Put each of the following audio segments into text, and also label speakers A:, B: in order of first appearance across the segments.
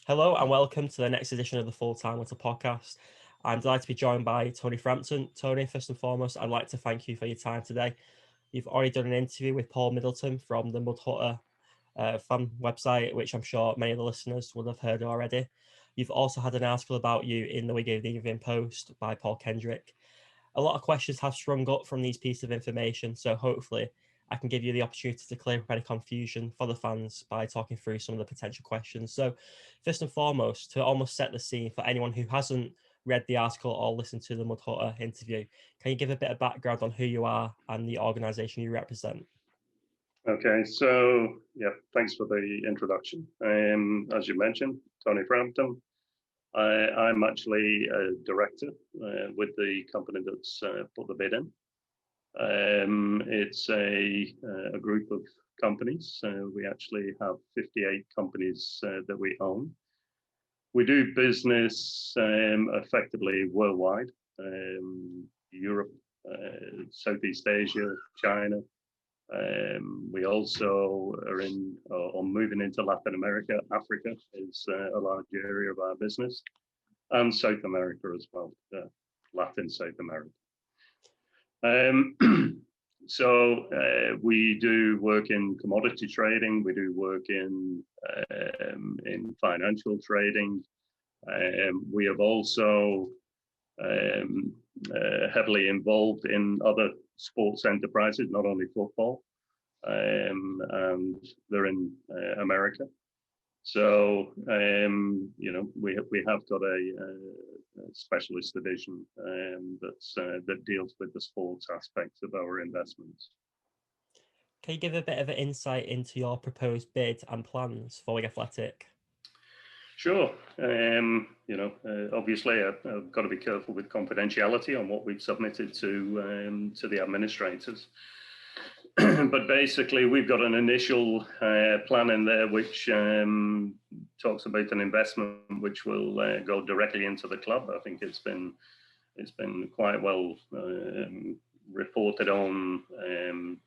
A: Hello and welcome to the next edition of the Full Time Little Podcast. I'm delighted to be joined by Tony Frampton. Tony, first and foremost, I'd like to thank you for your time today. You've already done an interview with Paul Middleton from the Mud Hutter fan website, which I'm sure many of the listeners would have heard already. You've also had an article about you in the Wigan Evening Post by Paul Kendrick. A lot of questions have sprung up from these pieces of information, so hopefully I can give you the opportunity to clear up any confusion for the fans by talking through some of the potential questions. So first and foremost, to almost set the scene for anyone who hasn't read the article or listened to the Mud Hutter interview, can you give a bit of background on who you are and the organisation you represent?
B: Okay, so yeah, thanks for the introduction. As you mentioned, Tony Frampton. I'm actually a director with the company that's put the bid in. It's a group of companies. We actually have 58 companies that we own. We do business effectively worldwide, Europe, Southeast Asia, China. We also are moving into Latin America. Africa is a large area of our business, and South America as well, Latin South America. We do work in commodity trading. We do work in financial trading. We have also heavily involved in other sports enterprises, not only football, and they're in America. So we have got a specialist division that deals with the sports aspects of our investments.
A: Can you give a bit of an insight into your proposed bid and plans for Wigan Athletic?
B: Sure. Obviously, I've got to be careful with confidentiality on what we've submitted to the administrators. But basically, we've got an initial plan in there which talks about an investment which will go directly into the club. I think it's been quite well reported on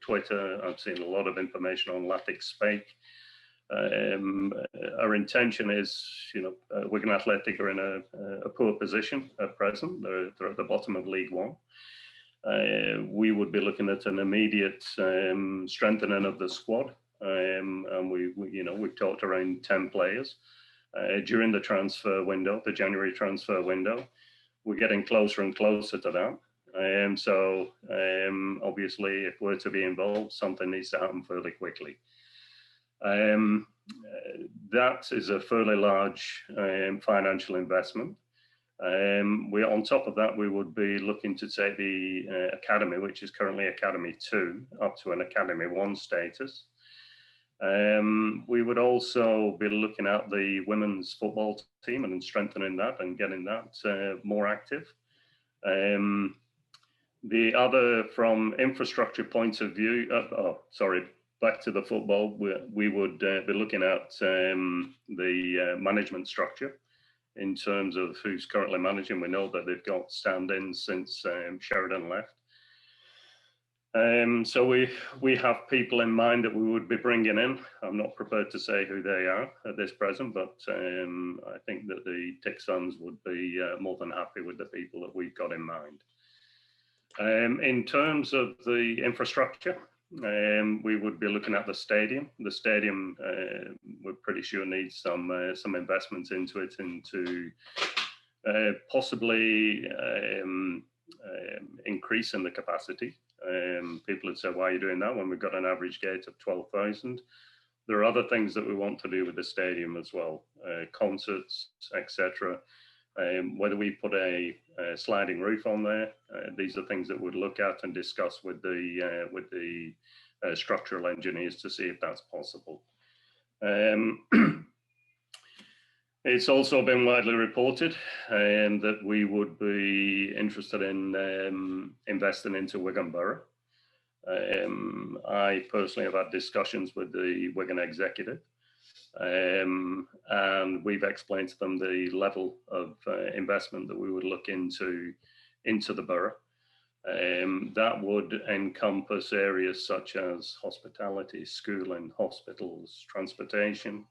B: Twitter. I've seen a lot of information on Latic Spake. Our intention is, Wigan Athletic are in a poor position at present. They're at the bottom of League One. We would be looking at an immediate strengthening of the squad, and we've talked around 10 players during the transfer window, the January transfer window. We're getting closer and closer to that. So obviously, if we're to be involved, something needs to happen fairly quickly. That is a fairly large financial investment. On top of that, we would be looking to take the academy, which is currently Academy 2, up to an Academy 1 status. We would also be looking at the women's football team and strengthening that and getting that more active. The other, from infrastructure point of view, back to the football, we would be looking at the management structure in terms of who's currently managing. We know that they've got stand-ins since Sheridan left. So we have people in mind that we would be bringing in. I'm not prepared to say who they are at this present, but I think that the Tick Sons would be more than happy with the people that we've got in mind. In terms of the infrastructure, we would be looking at the stadium. The stadium, we're pretty sure needs some investments into it, into possibly increasing the capacity. People would say, why are you doing that when we've got an average gate of 12,000? There are other things that we want to do with the stadium as well, concerts, etc. Whether we put a sliding roof on there, these are things that we'd look at and discuss with the structural engineers to see if that's possible. It's also been widely reported that we would be interested in investing into Wigan Borough. I personally have had discussions with the Wigan executive. And we've explained to them the level of investment that we would look into the borough. That would encompass areas such as hospitality, schooling, hospitals, transportation.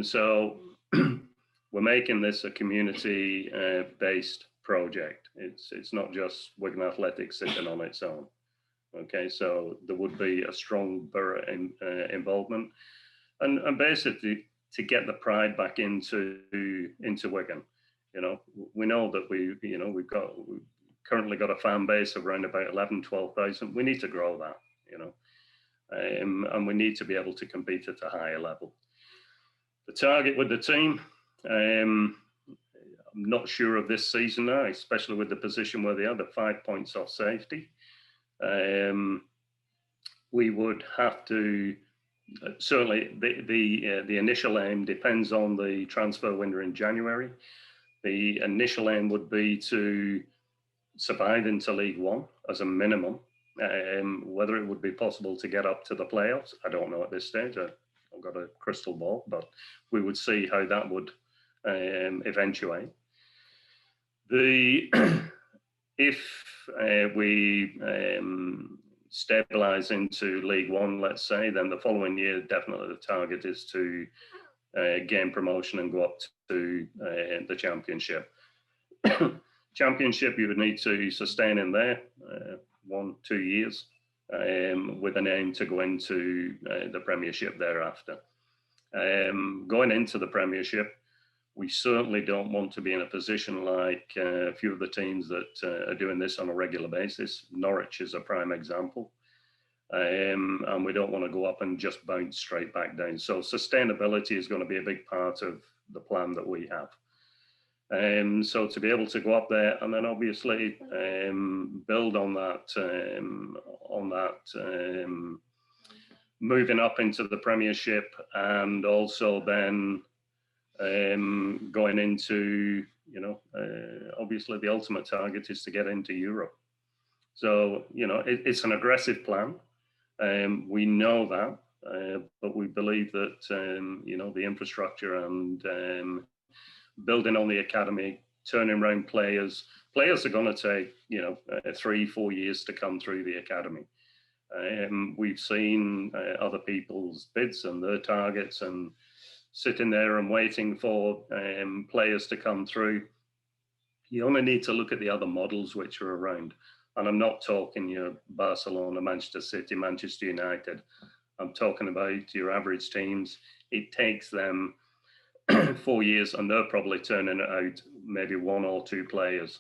B: So we're making this a community-based project. It's not just Wigan Athletic sitting on its own. Okay, so there would be a strong borough involvement, and basically to get the pride back into Wigan. You know, we know that we've currently got a fan base of around about 12,000. We need to grow that, you know, and we need to be able to compete at a higher level. The target with the team, I'm not sure of this season now, especially with the position where they are, the 5 points off safety. We would have to certainly the initial aim depends on the transfer window in January. The initial aim would be to survive into League One as a minimum. Whether it would be possible to get up to the playoffs, I don't know at this stage. I've got a crystal ball, but we would see how that would eventuate. If we stabilise into League One, let's say, then the following year, definitely the target is to gain promotion and go up to the Championship. Championship, you would need to sustain in there 1-2 years with an aim to go into the Premiership thereafter. Going into the Premiership, we certainly don't want to be in a position like a few of the teams that are doing this on a regular basis. Norwich is a prime example. And we don't want to go up and just bounce straight back down. So sustainability is going to be a big part of the plan that we have. So to be able to go up there and then obviously build on that, moving up into the Premiership, and also then going into, you know, obviously the ultimate target is to get into Europe. So, you know, it's an aggressive plan. We know that, but we believe that, you know, the infrastructure and building on the academy, turning around players are going to take, you know, 3-4 years to come through the academy. We've seen other people's bids and their targets and sitting there and waiting for players to come through. You only need to look at the other models which are around. And I'm not talking your Barcelona, Manchester City, Manchester United. I'm talking about your average teams. It takes them 4 years and they're probably turning it out maybe 1 or 2 players.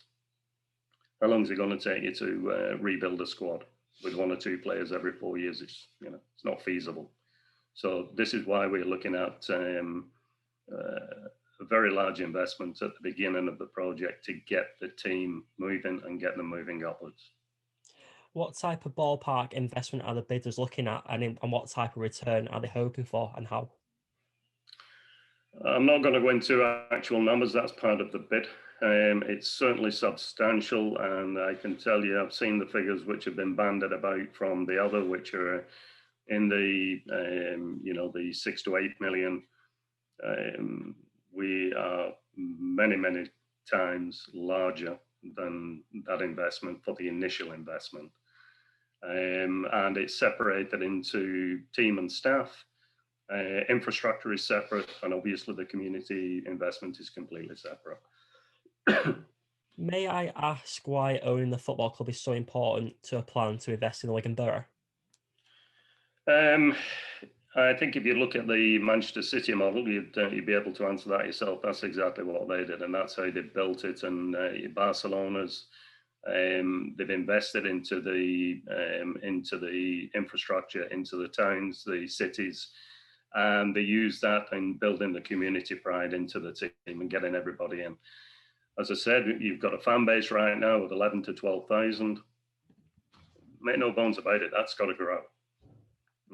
B: How long is it going to take you to rebuild a squad with 1 or 2 players every 4 years? It's, you know, it's not feasible. So this is why we're looking at a very large investment at the beginning of the project to get the team moving and get them moving upwards.
A: What type of ballpark investment are the bidders looking at, and what type of return are they hoping for, and how?
B: I'm not going to go into actual numbers. That's part of the bid. It's certainly substantial, and I can tell you I've seen the figures which have been banded about from the other, which are in the you know, the 6 to 8 million. We are many times larger than that investment for the initial investment, and it's separated into team and staff. Infrastructure is separate, and obviously the community investment is completely separate.
A: May I ask why owning the football club is so important to a plan to invest in the Wigan Borough?
B: I think if you look at the Manchester City model, you'd be able to answer that yourself. That's exactly what they did, and that's how they built it. And Barcelona's, they've invested into the infrastructure, into the towns, the cities, and they use that in building the community pride into the team and getting everybody in. As I said, you've got a fan base right now of 11 to 12,000. Make no bones about it, that's got to grow.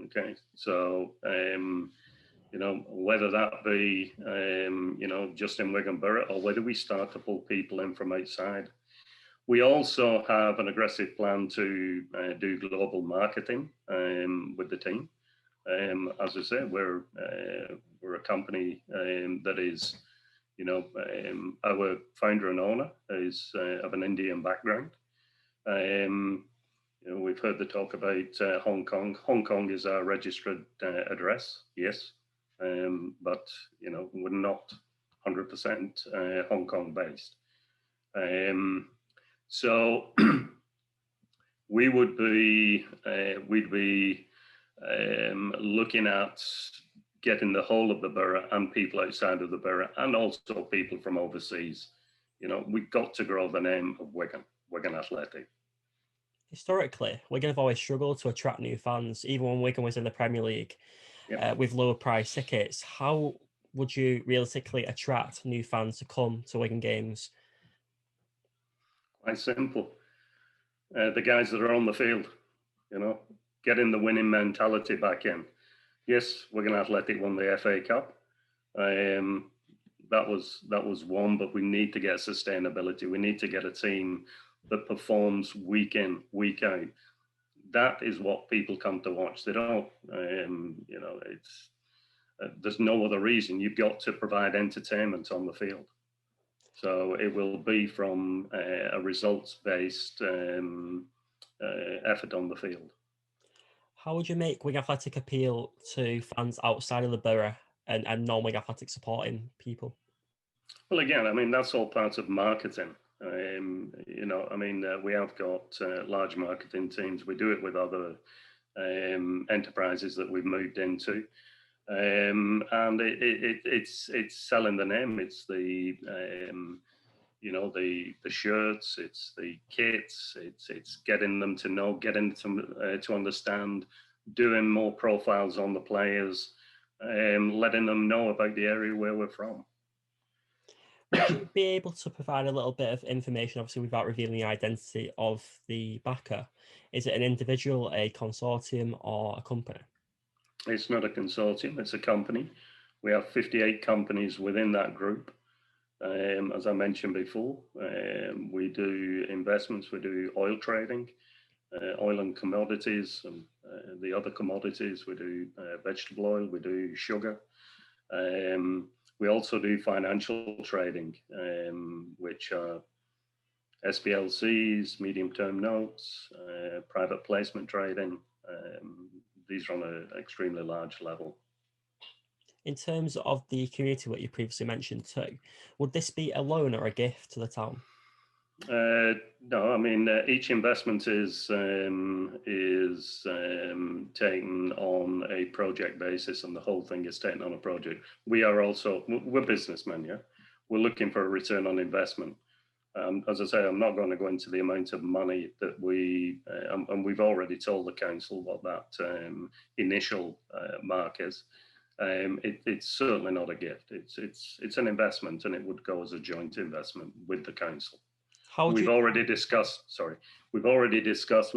B: Okay, so you know, whether that be you know, just in Wigan Borough, or whether we start to pull people in from outside. We also have an aggressive plan to do global marketing with the team. As I say, we're a company that is, you know, our founder and owner is of an Indian background. You know, we've heard the talk about Hong Kong. Hong Kong is our registered address, yes, but you know, we're not 100% Hong Kong based. So we would be we'd be looking at getting the whole of the borough and people outside of the borough, and also people from overseas. We've got to grow the name of Wigan Athletic.
A: Historically, Wigan have always struggled to attract new fans, even when Wigan was in the Premier League.
B: Yep.
A: With lower price tickets. How would you realistically attract new fans to come to Wigan games?
B: Quite simple. The guys that are on the field, getting the winning mentality back in. Yes, Wigan Athletic won the FA Cup. That was one, but we need to get sustainability. We need to get a team that performs week in, week out. That is what people come to watch. They don't, it's there's no other reason. You've got to provide entertainment on the field. So it will be from a results-based effort on the field.
A: How would you make Wigan Athletic appeal to fans outside of the borough and non-Wigan Athletic supporting people?
B: Well, again, I mean, that's all part of marketing. We have got large marketing teams. We do it with other enterprises that we've moved into. And it's selling the name. It's the the shirts. It's the kits. It's getting them to know, getting them to understand, doing more profiles on the players, letting them know about the area where we're from.
A: Would you be able to provide a little bit of information, obviously without revealing the identity of the backer? Is it an individual, a consortium, or a company?
B: It's not a consortium, it's a company. We have 58 companies within that group. As I mentioned before, we do investments, we do oil trading, oil and commodities, and the other commodities. We do vegetable oil, we do sugar. We also do financial trading, which are SPLCs, medium-term notes, private placement trading. These are on an extremely large level.
A: In terms of the community, what you previously mentioned too, would this be a loan or a gift to the town?
B: No, I mean each investment is taken on a project basis, and the whole thing is taken on a project. We're businessmen, yeah. We're looking for a return on investment. As I say, I'm not going to go into the amount of money that and we've already told the council what that initial mark is. It's certainly not a gift. It's an investment, and it would go as a joint investment with the council. We've already discussed with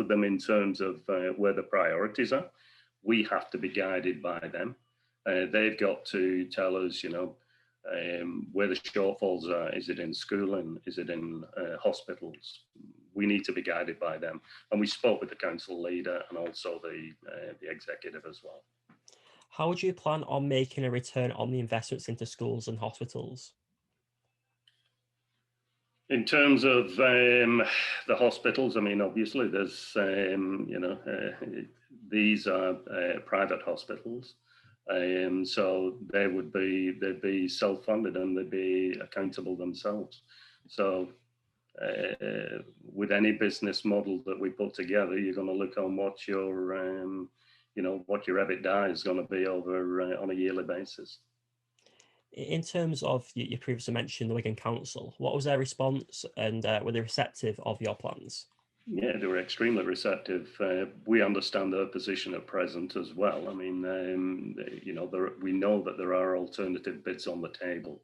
B: them in terms of where the priorities are. We have to be guided by them. They've got to tell us, where the shortfalls are. Is it in schooling? Is it in hospitals? We need to be guided by them. And we spoke with the council leader and also the executive as well.
A: How would you plan on making a return on the investments into schools and hospitals?
B: In terms of the hospitals, I mean, obviously there's, these are private hospitals. So they'd be self-funded and they'd be accountable themselves. So with any business model that we put together, you're going to look on what your, what your EBITDA is going to be over on a yearly basis.
A: In terms of, you previously mentioned the Wigan Council, what was their response, and were they receptive of your plans?
B: Yeah, they were extremely receptive. We understand their position at present as well. I mean, we know that there are alternative bids on the table.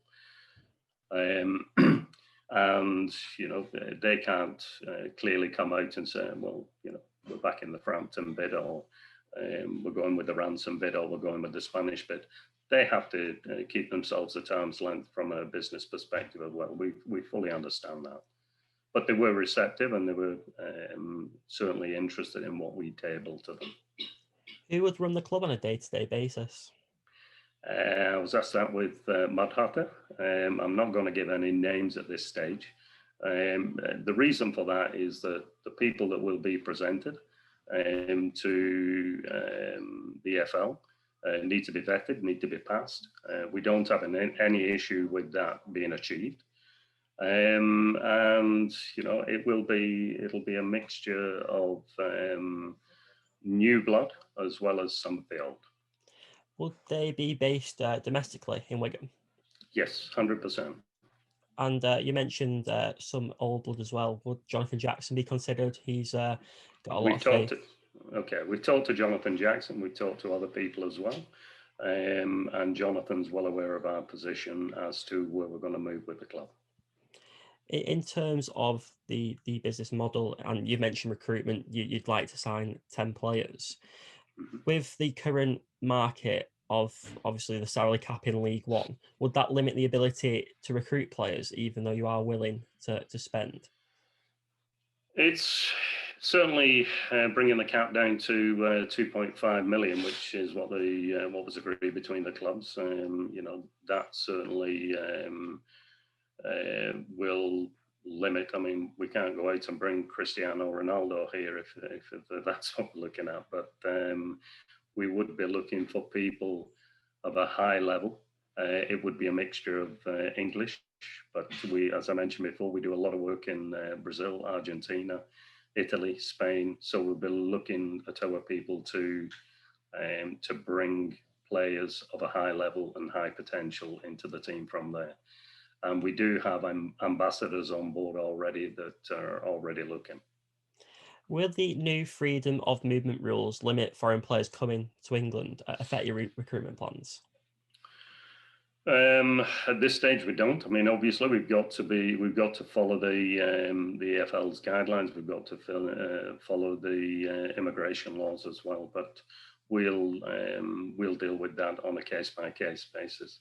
B: And, they can't clearly come out and say, well, we're back in the Frampton bid, or we're going with the ransom bid, or we're going with the Spanish bid. They have to keep themselves at arm's length from a business perspective as well. We fully understand that. But they were receptive, and they were certainly interested in what we tabled to them.
A: Who would run the club on a day-to-day basis?
B: I was asked that with Mud Hatter. I'm not going to give any names at this stage. The reason for that is that the people that will be presented to the FL need to be vetted, need to be passed. We don't have any issue with that being achieved. And it'll be a mixture of new blood as well as some of the old.
A: Would they be based domestically in Wigan?
B: Yes, 100%.
A: And you mentioned some old blood as well. Would Jonathan Jackson be considered? He's got a lot of faith.
B: We've talked to Jonathan Jackson. We've talked to other people as well. And Jonathan's well aware of our position as to where we're going to move with the club.
A: In terms of the business model, and you mentioned recruitment, you'd like to sign 10 players. Mm-hmm. With the current market of obviously the salary cap in League One, would that limit the ability to recruit players, even though you are willing to spend?
B: It's certainly bringing the cap down to 2.5 million, which is what was agreed between the clubs. That certainly will limit. I mean, we can't go out and bring Cristiano Ronaldo here if that's what we're looking at. But we would be looking for people of a high level. It would be a mixture of English, but as I mentioned before, we do a lot of work in Brazil, Argentina, Italy, Spain. So we'll be looking at our people to bring players of a high level and high potential into the team from there. And we do have ambassadors on board already that are already looking.
A: Will the new freedom of movement rules limit foreign players coming to England affect your recruitment plans?
B: At this stage, we don't. I mean, obviously, we've got to follow the EFL's guidelines. We've got to follow the immigration laws as well. But we'll deal with that on a case-by-case basis.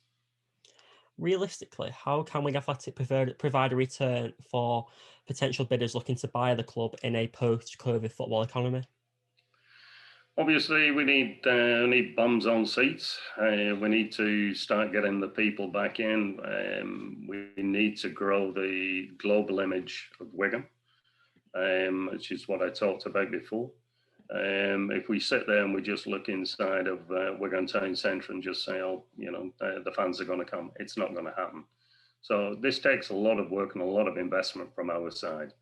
A: Realistically, how can Wigan Athletic provide a return for potential bidders looking to buy the club in a post-COVID football economy?
B: Obviously, we need bums on seats. We need to start getting the people back in. We need to grow the global image of Wigan, which is what I talked about before. If we sit there and we just look inside of Wigan Town Centre and just say, the fans are going to come, it's not going to happen. So this takes a lot of work and a lot of investment from our side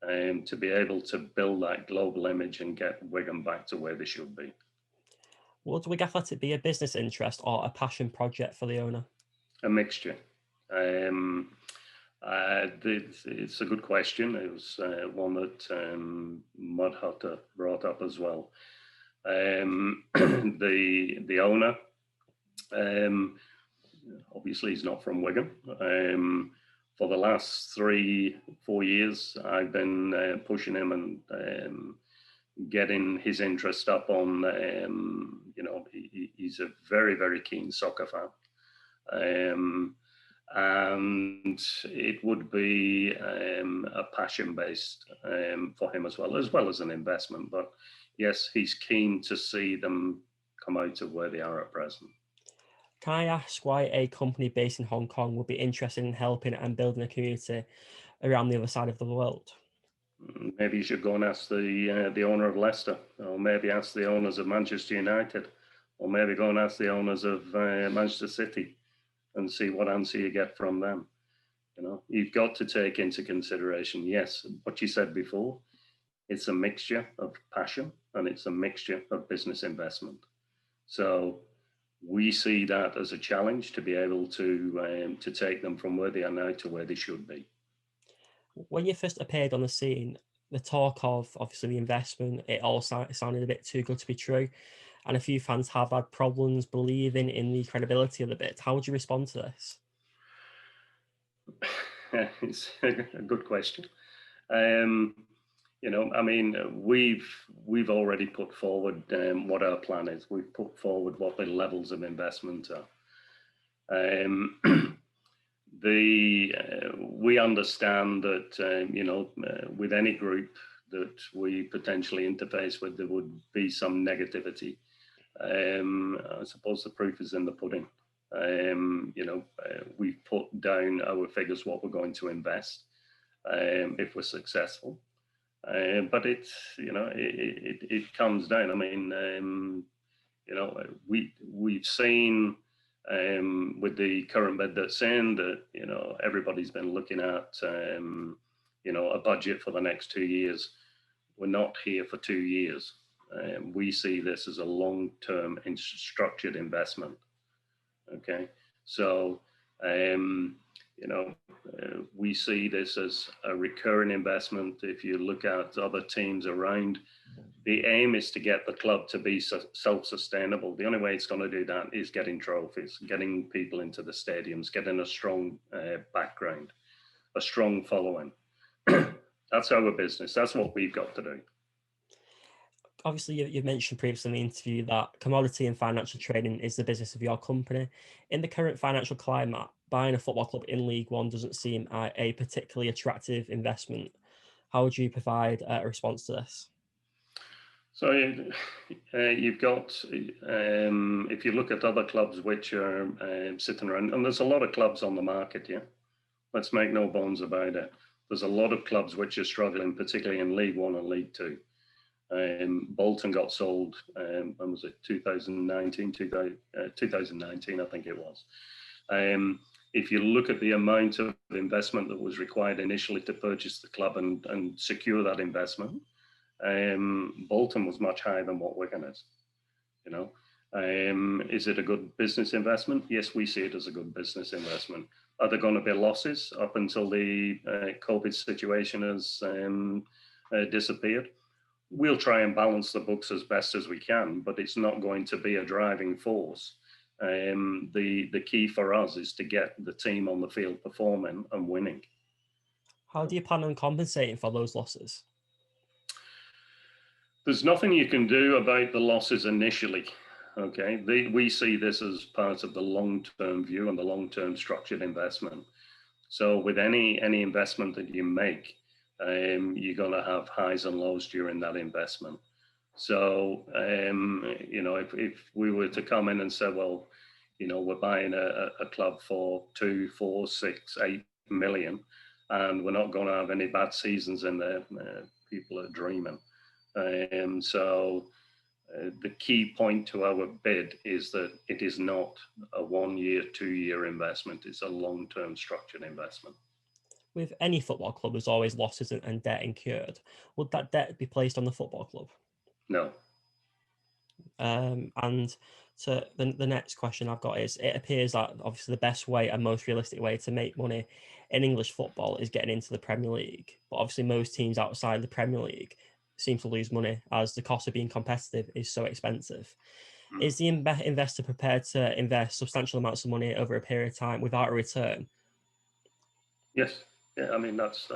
B: to be able to build that global image and get Wigan back to where they should be.
A: Would Wigan Athletic be a business interest or a passion project for the owner?
B: A mixture. It's a good question. It was one that Mud Hutter brought up as well. The owner, obviously, he's not from Wigan. For the last 3-4 years, I've been pushing him and getting his interest up on. He's a very, very keen soccer fan. And it would be a passion-based for him as well as an investment. But yes, he's keen to see them come out of where they are at present.
A: Can I ask why a company based in Hong Kong would be interested in helping and building a community around the other side of the world?
B: Maybe you should go and ask the owner of Leicester, or maybe ask the owners of Manchester United, or maybe go and ask the owners of Manchester City and see what answer you get from them. You've got to take into consideration, yes, what you said before, it's a mixture of passion and it's a mixture of business investment. So we see that as a challenge to be able to take them from where they are now to where they should be.
A: When you first appeared on the scene, the talk of obviously the investment, it all sounded a bit too good to be true. And a few fans have had problems believing in the credibility of the bid. How would you respond to this?
B: It's a good question. We've already put forward what our plan is. We've put forward what the levels of investment are. We understand that with any group that we potentially interface with, there would be some negativity. I suppose the proof is in the pudding. We've put down our figures, what we're going to invest if we're successful. But it comes down. We've seen with the current bid that's in that everybody's been looking at a budget for the next 2 years. We're not here for 2 years. We see this as a long-term structured investment. Okay, so we see this as a recurring investment. If you look at other teams around, the aim is to get the club to be self-sustainable. The only way it's going to do that is getting trophies, getting people into the stadiums, getting a strong background, a strong following. That's our business. That's what we've got to do.
A: Obviously, you mentioned previously in the interview that commodity and financial trading is the business of your company. In the current financial climate, buying a football club in League One doesn't seem a particularly attractive investment. How would you provide a response to this?
B: So you've got, if you look at other clubs which are sitting around, and there's a lot of clubs on the market, yeah? Let's make no bones about it. There's a lot of clubs which are struggling, particularly in League One and League Two. Bolton got sold, when was it, 2019, I think it was. If you look at the amount of investment that was required initially to purchase the club and secure that investment, Bolton was much higher than what Wigan is. Is it a good business investment? Yes, we see it as a good business investment. Are there going to be losses up until the COVID situation has disappeared? We'll try and balance the books as best as we can, but it's not going to be a driving force. The key for us is to get the team on the field performing and winning.
A: How do you plan on compensating for those losses?
B: There's nothing you can do about the losses initially. Okay, we see this as part of the long-term view and the long-term structured investment. So with any investment that you make, you're going to have highs and lows during that investment. So, if we were to come in and say, well, we're buying a club for 2, 4, 6, 8 million, and we're not going to have any bad seasons in there, people are dreaming. The key point to our bid is that it is not a 1 year, 2 year investment. It's a long-term structured investment.
A: With any football club, there's always losses and debt incurred. Would that debt be placed on the football club?
B: No.
A: And so the next question I've got is, it appears that obviously the best way and most realistic way to make money in English football is getting into the Premier League. But obviously most teams outside the Premier League seem to lose money as the cost of being competitive is so expensive. Is the investor prepared to invest substantial amounts of money over a period of time without a return?
B: Yes. Yeah, I mean, that's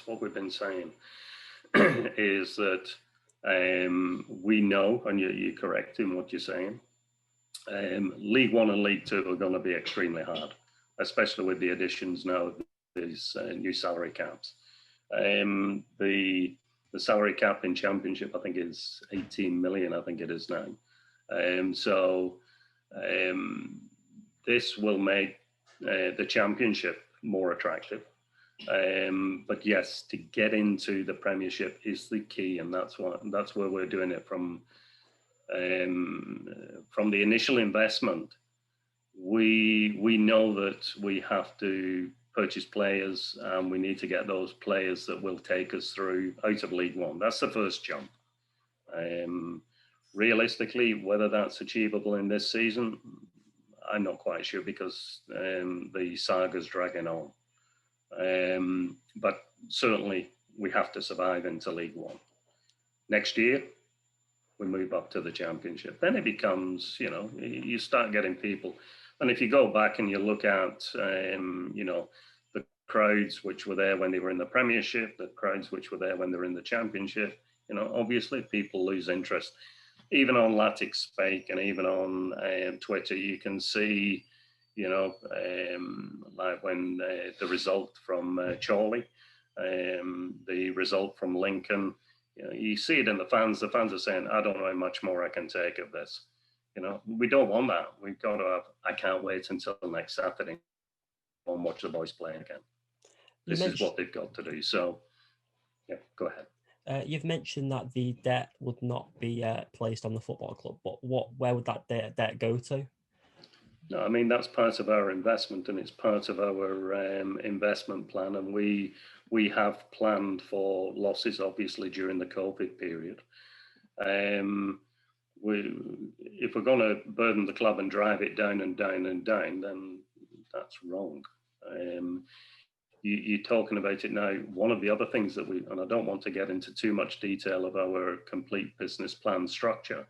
B: what we've been saying, is that we know, and you're correct in what you're saying, League One and League Two are going to be extremely hard, especially with the additions now of these new salary caps. The salary cap in Championship, I think, is 18 million, I think it is now. This will make the Championship more attractive. But yes, to get into the Premiership is the key, and that's where we're doing it from the initial investment. We know that we have to purchase players, and we need to get those players that will take us through out of League One. That's the first jump. Realistically, whether that's achievable in this season, I'm not quite sure, because the saga's dragging on. But certainly we have to survive into League One. Next year, we move up to the Championship. Then it becomes, you start getting people. And if you go back and you look at, the crowds which were there when they were in the Premiership, the crowds which were there when they were in the Championship, obviously people lose interest. Even on Latic Spake and even on Twitter, you can see, like when the result from Chorley, the result from Lincoln, you see it in the fans. The fans are saying, I don't know how much more I can take of this. We don't want that. We've got to have, I can't wait until next Saturday and watch the boys play again. This is what they've got to do. So, yeah, go ahead.
A: You've mentioned that the debt would not be placed on the football club, but where would that debt go to?
B: No, I mean that's part of our investment, and it's part of our investment plan, and we have planned for losses, obviously during the COVID period. If we're going to burden the club and drive it down and down and down, then that's wrong. You're talking about it now. One of the other things that and I don't want to get into too much detail of our complete business plan structure,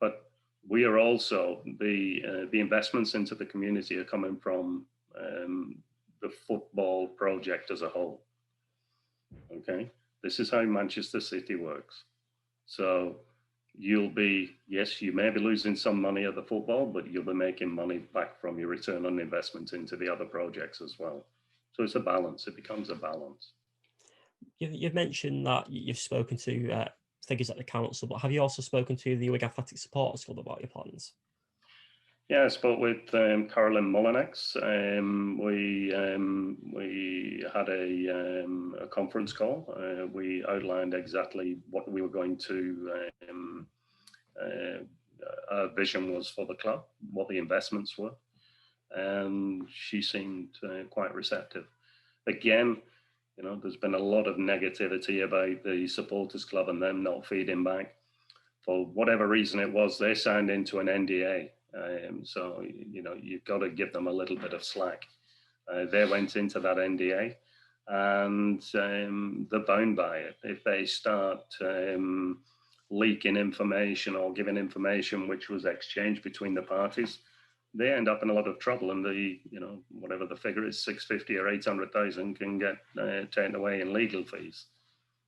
B: but we are also the investments into the community are coming from the football project as a whole. Okay, this is how Manchester City works. So you may be losing some money at the football, but you'll be making money back from your return on investment into the other projects as well. So it's a balance. It becomes a balance.
A: You've mentioned that you've spoken to figures at the council, but have you also spoken to the Wigan Athletic Supporters Club about your plans?
B: Yeah, I spoke with Carolyn Mullinex. We had a conference call. We outlined exactly what we were going to, our vision was for the club, what the investments were, and she seemed quite receptive. Again, there's been a lot of negativity about the supporters club and them not feeding back. For whatever reason it was, they signed into an NDA. So, you've got to give them a little bit of slack. They went into that NDA and they're bound by it. If they start leaking information or giving information which was exchanged between the parties, they end up in a lot of trouble, and whatever the figure is, 650 or 800,000 can get taken away in legal fees.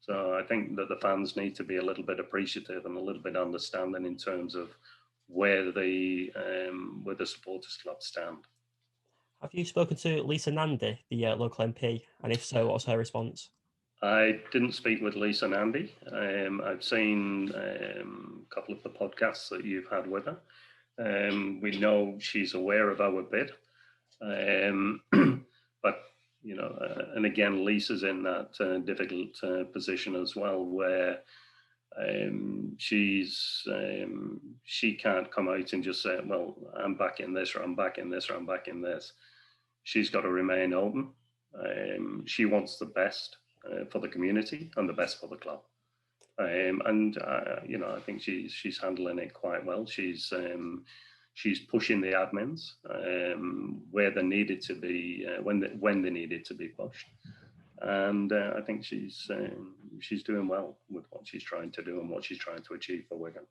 B: So I think that the fans need to be a little bit appreciative and a little bit understanding in terms of where the supporters club stand.
A: Have you spoken to Lisa Nandy, the local MP, and if so, what was her response?
B: I didn't speak with Lisa Nandy. I've seen a couple of the podcasts that you've had with her. We know she's aware of our bid, but and again, Lisa's in that difficult position as well, where she can't come out and just say, well, I'm back in this, or I'm back in this, or I'm back in this. She's got to remain open. She wants the best for the community and the best for the club. I think she's handling it quite well. She's pushing the admins where they needed to be, when they needed to be pushed. And I think she's doing well with what she's trying to do and what she's trying to achieve for Wigan.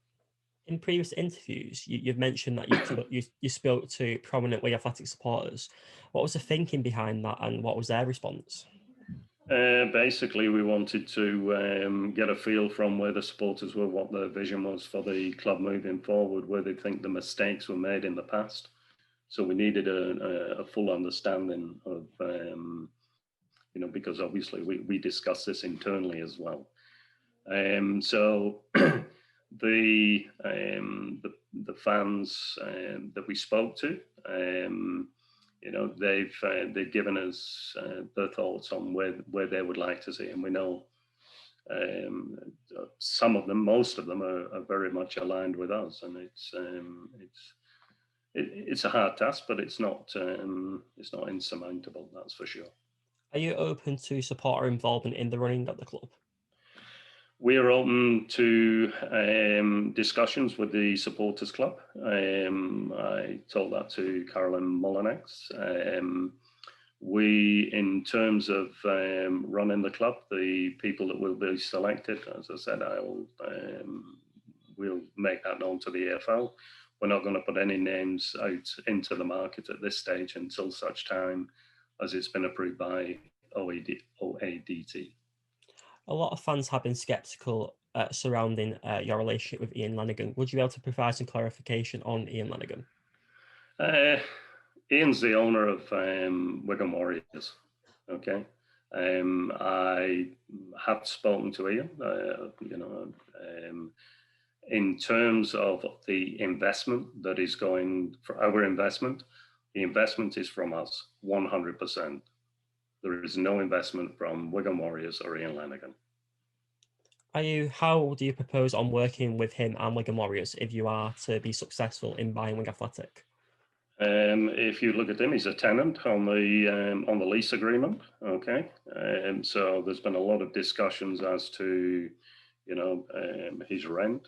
A: In previous interviews, you've mentioned that you spoke to prominent Wigan Athletic supporters. What was the thinking behind that, and what was their response?
B: Basically, we wanted to get a feel from where the supporters were, what their vision was for the club moving forward, where they think the mistakes were made in the past. So we needed a full understanding of, because obviously we discussed this internally as well. So the fans that we spoke to, they've given us their thoughts on where they would like to see, and we know some of them, most of them, are very much aligned with us, and it's a hard task, but it's not insurmountable, that's for sure.
A: Are you open to supporter involvement in the running of the club?
B: We are open to discussions with the supporters club. I told that to Carolyn Mullinex. In terms of running the club, the people that will be selected, as I said, we'll make that known to the AFL. We're not going to put any names out into the market at this stage until such time as it's been approved by OADT.
A: A lot of fans have been sceptical surrounding your relationship with Ian Lanigan. Would you be able to provide some clarification on Ian Lanigan?
B: Ian's the owner of Wigan Warriors. Okay, I have spoken to Ian. In terms of the investment that is going for our investment, the investment is from us 100%. There is no investment from Wigan Warriors or Ian Lanigan.
A: How do you propose on working with him and Wigan Warriors if you are to be successful in buying Wigan Athletic?
B: If you look at him, he's a tenant on the lease agreement. Okay, so there's been a lot of discussions as to, his rent.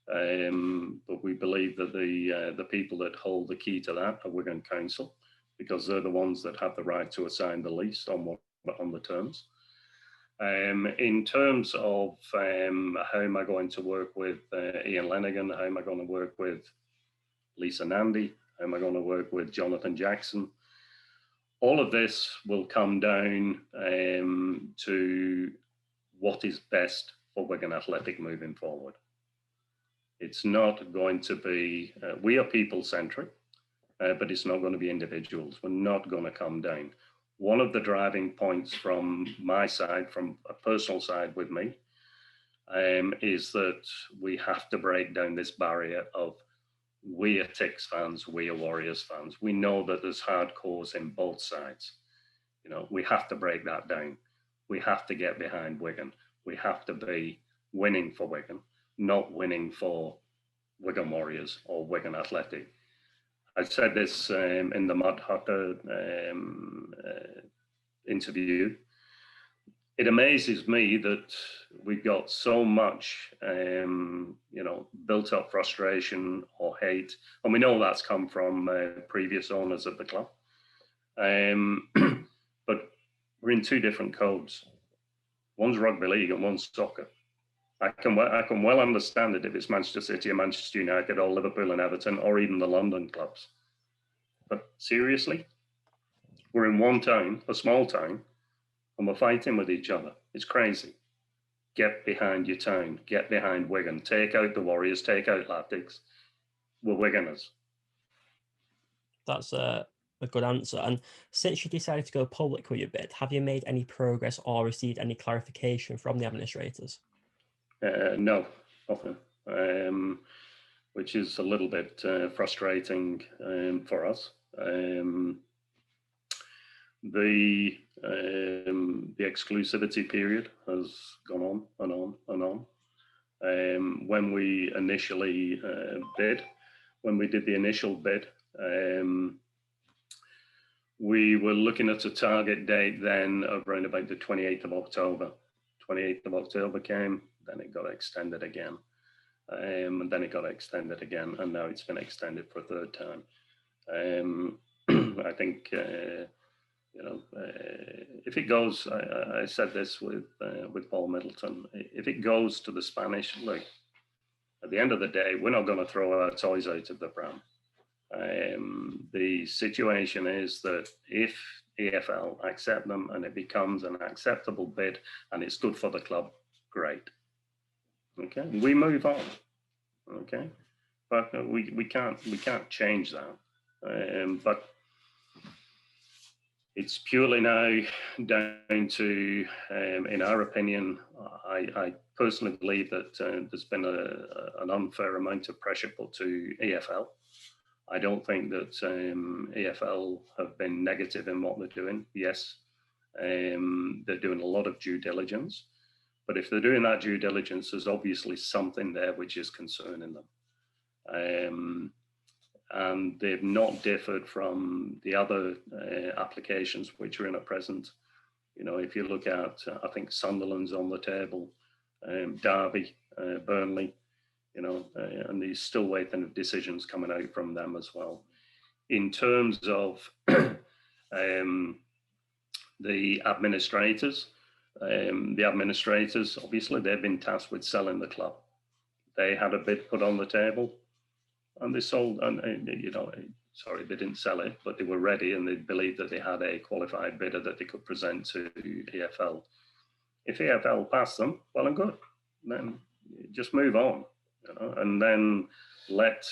B: But we believe that the people that hold the key to that are Wigan Council, because they're the ones that have the right to assign the lease on the terms. In terms of how am I going to work with Ian Lenigan, how am I going to work with Lisa Nandy, how am I going to work with Jonathan Jackson, all of this will come down to what is best for Wigan Athletic moving forward. It's not going to be, we are people-centric, but it's not going to be individuals. We're not going to come down. One of the driving points from my side, from a personal side with me, is that we have to break down this barrier of we are Tix fans, we are Warriors fans. We know that there's hardcores in both sides. We have to break that down. We have to get behind Wigan. We have to be winning for Wigan, not winning for Wigan Warriors or Wigan Athletic. I said this in the Mud Hutter interview. It amazes me that we've got so much, built up frustration or hate, and we know that's come from previous owners of the club. But we're in two different codes. One's rugby league and one's soccer. I can well understand it if it's Manchester City or Manchester United or Liverpool and Everton or even the London clubs. But seriously, we're in one town, a small town, and we're fighting with each other. It's crazy. Get behind your town. Get behind Wigan. Take out the Warriors. Take out Latics. We're Wiganers.
A: That's a good answer. And since you decided to go public with your bid, have you made any progress or received any clarification from the administrators?
B: No, nothing, which is a little bit frustrating for us. The exclusivity period has gone on and on and on. When we initially when we did the initial bid, we were looking at a target date then of around about the 28th of October. 28th of October came, then it got extended again. And then it got extended again, and now it's been extended for a third time. I think, if it goes, I said this with Paul Middleton, if it goes to the Spanish, look, at the end of the day, we're not going to throw our toys out of the pram. The situation is that if EFL accept them and it becomes an acceptable bid and it's good for the club, great. Okay, we move on. Okay, but we can't change that. But it's purely now down to, in our opinion, I personally believe that there's been an unfair amount of pressure put to EFL. I don't think that EFL have been negative in what they're doing. Yes, they're doing a lot of due diligence. But if they're doing that due diligence, there's obviously something there which is concerning them. And they've not differed from the other applications which are in at present. If you look at, I think Sunderland's on the table, Derby, Burnley, and they're still waiting for decisions coming out from them as well. In terms of the administrators, obviously, they've been tasked with selling the club. They had a bid put on the table, and they sold. And sorry, they didn't sell it, but they were ready, and they believed that they had a qualified bidder that they could present to EFL. If EFL passed them, well and good. Then just move on, and then let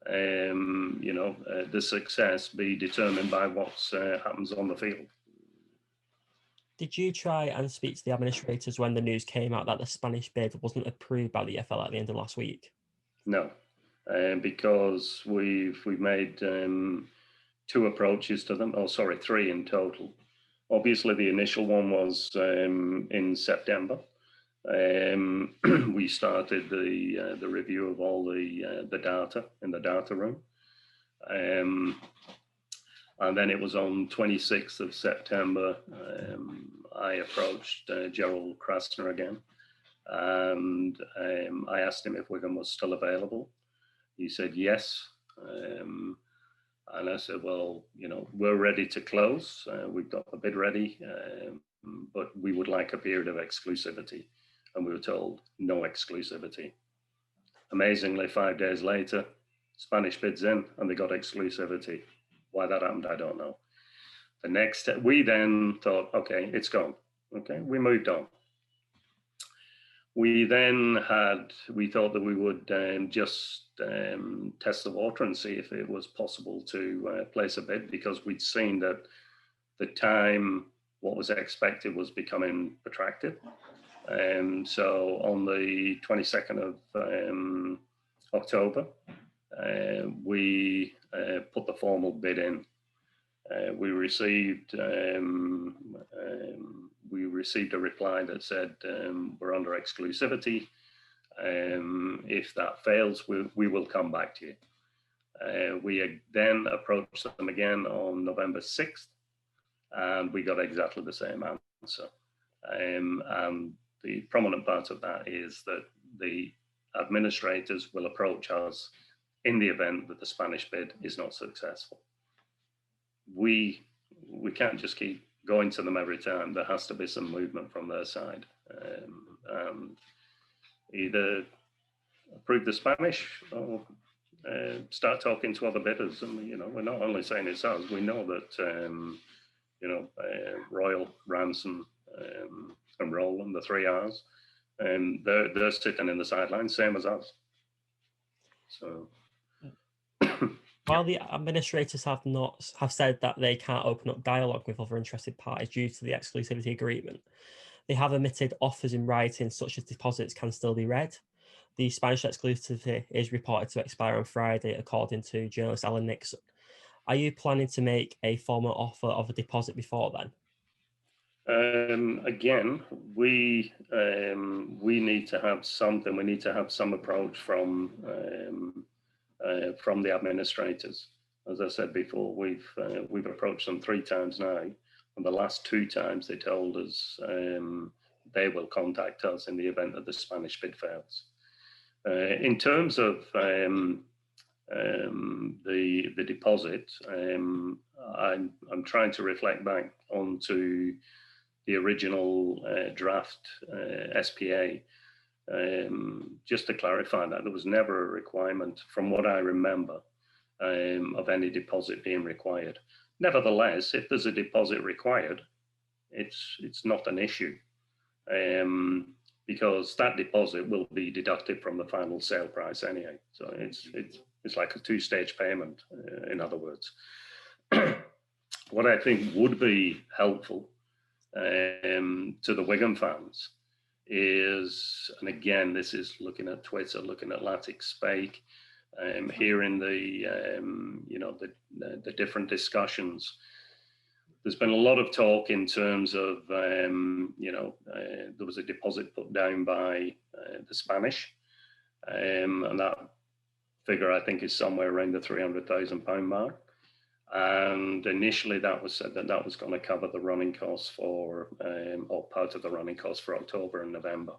B: the success be determined by what happens on the field.
A: Did you try and speak to the administrators when the news came out that the Spanish bid wasn't approved by the EFL at the end of last week?
B: No, because we've made 2 approaches to them. Oh, sorry, 3 in total. Obviously, the initial one was in September. We started the review of all the data in the data room. And then it was on 26th of September, I approached Gerald Krasner again, and I asked him if Wigan was still available. He said yes. And I said, well, you know, we're ready to close. We've got the bid ready, but we would like a period of exclusivity. And we were told no exclusivity. Amazingly, 5 days later, Spanish bids in and they got exclusivity. Why that happened, I don't know. The next, we then thought, okay, it's gone. Okay, we moved on. We then we thought that we would just test the water and see if it was possible to place a bid, because we'd seen that the time, what was expected, was becoming protracted. So on the 22nd of October, we put the formal bid in. We received a reply that said we're under exclusivity. If that fails, we will come back to you. We then approached them again on November 6th, and we got exactly the same answer. And the prominent part of that is that the administrators will approach us in the event that the Spanish bid is not successful. We can't just keep going to them every time. There has to be some movement from their side. And either approve the Spanish or start talking to other bidders. And, you know, we're not only saying it's us, we know that, you know, Royal, Ransom, and Roland, the 3 R's, they're sitting in the sidelines, same as us. So.
A: While the administrators have said that they can't open up dialogue with other interested parties due to the exclusivity agreement, they have omitted offers in writing, such as deposits, can still be read. The Spanish exclusivity is reported to expire on Friday, according to journalist Alan Nixon. Are you planning to make a formal offer of a deposit before then?
B: Again, we need to have something. We need to have some approach from the administrators. As I said before, we've approached them 3 times now, and the last 2 times they told us they will contact us in the event that the Spanish bid fails. In terms of the deposit, I'm trying to reflect back onto the original draft SPA. Just to clarify that, there was never a requirement, from what I remember, of any deposit being required. Nevertheless, if there's a deposit required, it's not an issue, because that deposit will be deducted from the final sale price anyway. So it's like a 2-stage payment, in other words. What I think would be helpful to the Wigan fans is, and again, this is looking at Twitter, looking at Latic Spake, hearing the you know, the different discussions. There's been a lot of talk in terms of you know, there was a deposit put down by the Spanish, and that figure I think is somewhere around the £300,000 mark. And initially that was said that that was going to cover the running costs for, or part of the running costs for October and November.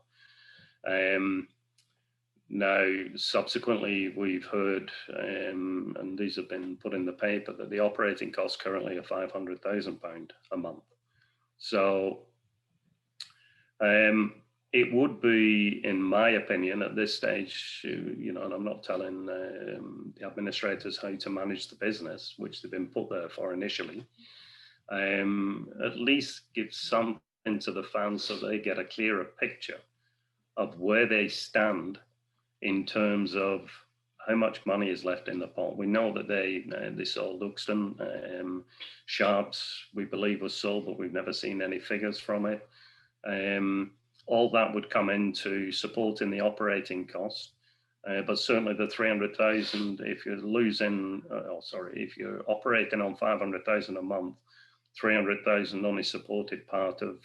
B: Now, subsequently, we've heard, and these have been put in the paper, that the operating costs currently are £500,000 a month. So it would be, in my opinion, at this stage, you know, and I'm not telling the administrators how to manage the business, which they've been put there for initially, at least give something to the fans so they get a clearer picture of where they stand in terms of how much money is left in the pot. We know that they sold Uxton, Sharps, we believe, was sold, but we've never seen any figures from it. All that would come into supporting the operating cost, but certainly the 300,000, if you're losing, if you're operating on 500,000 a month, 300,000 only supported part of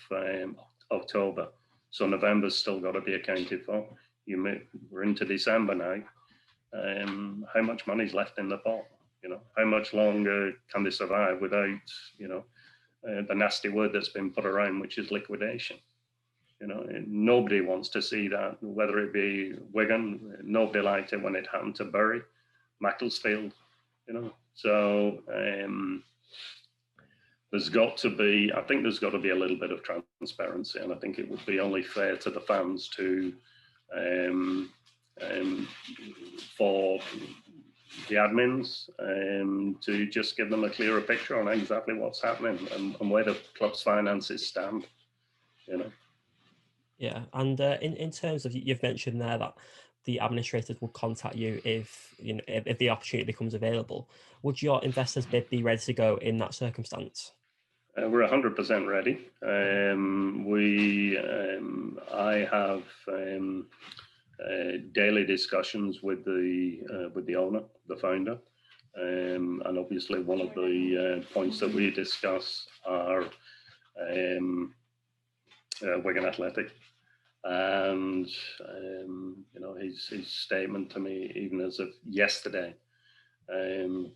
B: October. So November's still got to be accounted for. We're into December now. How much money's left in the pot? How much longer can they survive without, the nasty word that's been put around, which is liquidation? Nobody wants to see that, whether it be Wigan. Nobody liked it when it happened to Bury, Macclesfield, So there's got to be a little bit of transparency, and I think it would be only fair to the fans to, for the admins, to just give them a clearer picture on exactly what's happening and where the club's finances stand,
A: Yeah, and in terms of, you've mentioned there that the administrators will contact you if if the opportunity becomes available. Would your investors bid be ready to go in that circumstance?
B: We're 100% ready. I have daily discussions with the owner, the founder, and obviously one of the points that we discuss are Wigan Athletic. And his statement to me, even as of yesterday,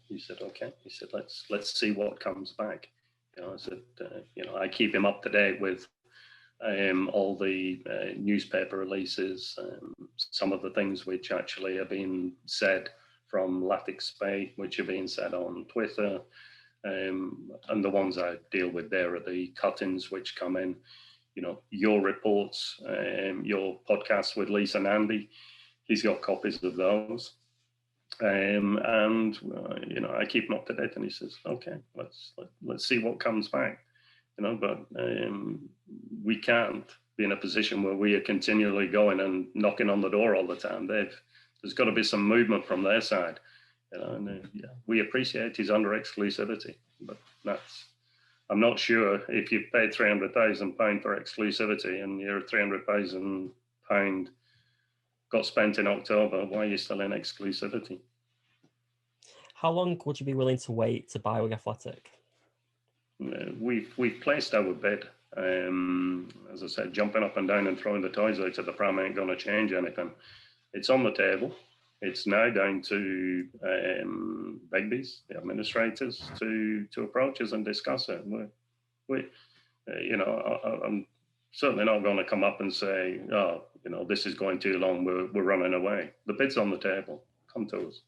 B: he said, "Okay," he said, "let's see what comes back." I said, I keep him up to date with all the newspaper releases, some of the things which actually are being said from Latics Bay, which are being said on Twitter, and the ones I deal with there are the cut-ins which come in. Your reports, your podcasts with Lisa and Andy, he's got copies of those. And I keep him up to date, and he says, "Okay, let's see what comes back." But we can't be in a position where we are continually going and knocking on the door all the time. There's got to be some movement from their side. We appreciate he's under exclusivity, but I'm not sure if you've paid £300,000 for exclusivity and your £300,000 got spent in October, why are you still in exclusivity?
A: How long would you be willing to wait to buy Wigan Athletic?
B: We've placed our bid. As I said, jumping up and down and throwing the toys out of the pram ain't going to change anything. It's on the table. It's now down to Begbie's, the administrators, to approach us and discuss it. I'm certainly not going to come up and say, "Oh, this is going too long. We're running away." The bid's on the table. Come to us.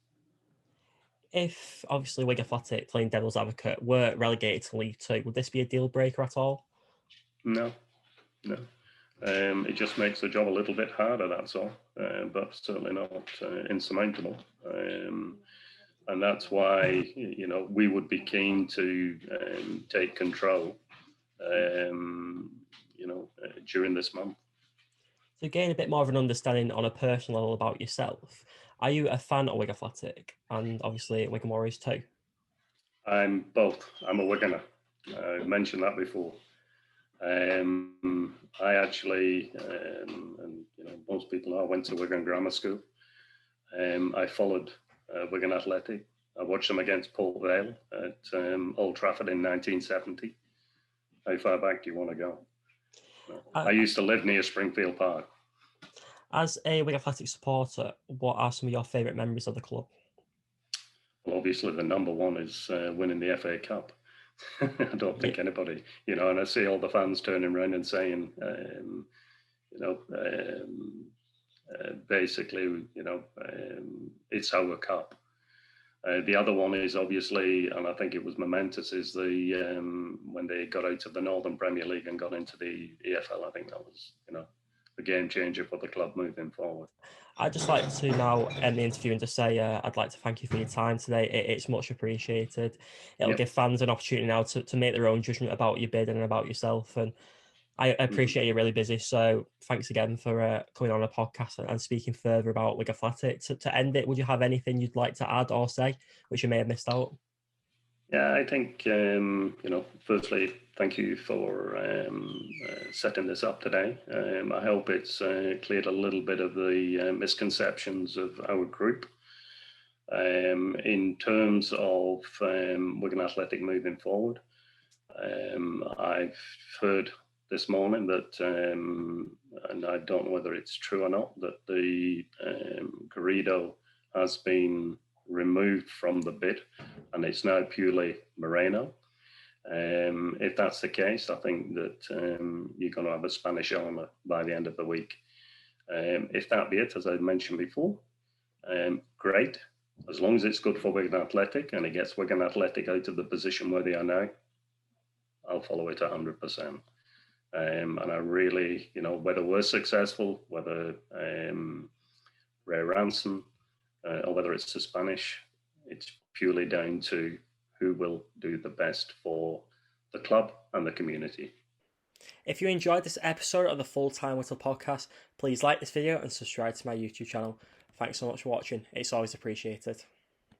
A: If obviously Wigan Athletic, playing devil's advocate, were relegated to League Two, would this be a deal breaker at all?
B: No. It just makes the job a little bit harder, that's all, but certainly not insurmountable. And that's why, we would be keen to take control, during this month.
A: To gain a bit more of an understanding on a personal level about yourself, are you a fan of Wigan Athletic and obviously Wigan Warriors too?
B: I'm both. I'm a Wiganer. I mentioned that before. I actually, and most people know, I went to Wigan Grammar School. I followed Wigan Athletic. I watched them against Port Vale at Old Trafford in 1970. How far back do you want to go? I used to live near Springfield Park.
A: As a Wigan Athletic supporter, what are some of your favourite memories of the club?
B: Well, obviously the number one is winning the FA Cup. I don't think anybody, and I see all the fans turning around and saying, basically, it's our cup. The other one is obviously, and I think it was momentous, is the when they got out of the Northern Premier League and got into the EFL. I think that was, a game changer for the club moving forward.
A: I'd just like to now end the interview and just say I'd like to thank you for your time today. It's much appreciated. It'll give fans an opportunity now to make their own judgment about your bid and about yourself. And I appreciate you're really busy. So thanks again for coming on a podcast and speaking further about Wigan Athletic. To end it, would you have anything you'd like to add or say, which you may have missed out?
B: Yeah, I think, firstly, thank you for setting this up today. I hope it's cleared a little bit of the misconceptions of our group. In terms of Wigan Athletic moving forward, I've heard this morning that and I don't know whether it's true or not, that the Garrido has been removed from the bid and it's now purely Moreno. If that's the case, I think that you're going to have a Spanish owner by the end of the week. If that be it, as I mentioned before, great. As long as it's good for Wigan Athletic and it gets Wigan Athletic out of the position where they are now, I'll follow it 100%. And I really, whether we're successful, whether Ray Ransom, or whether it's the Spanish, it's purely down to who will do the best for the club and the community.
A: If you enjoyed this episode of the Full Time Whittle podcast, please like this video and subscribe to my YouTube channel. Thanks so much for watching. It's always appreciated.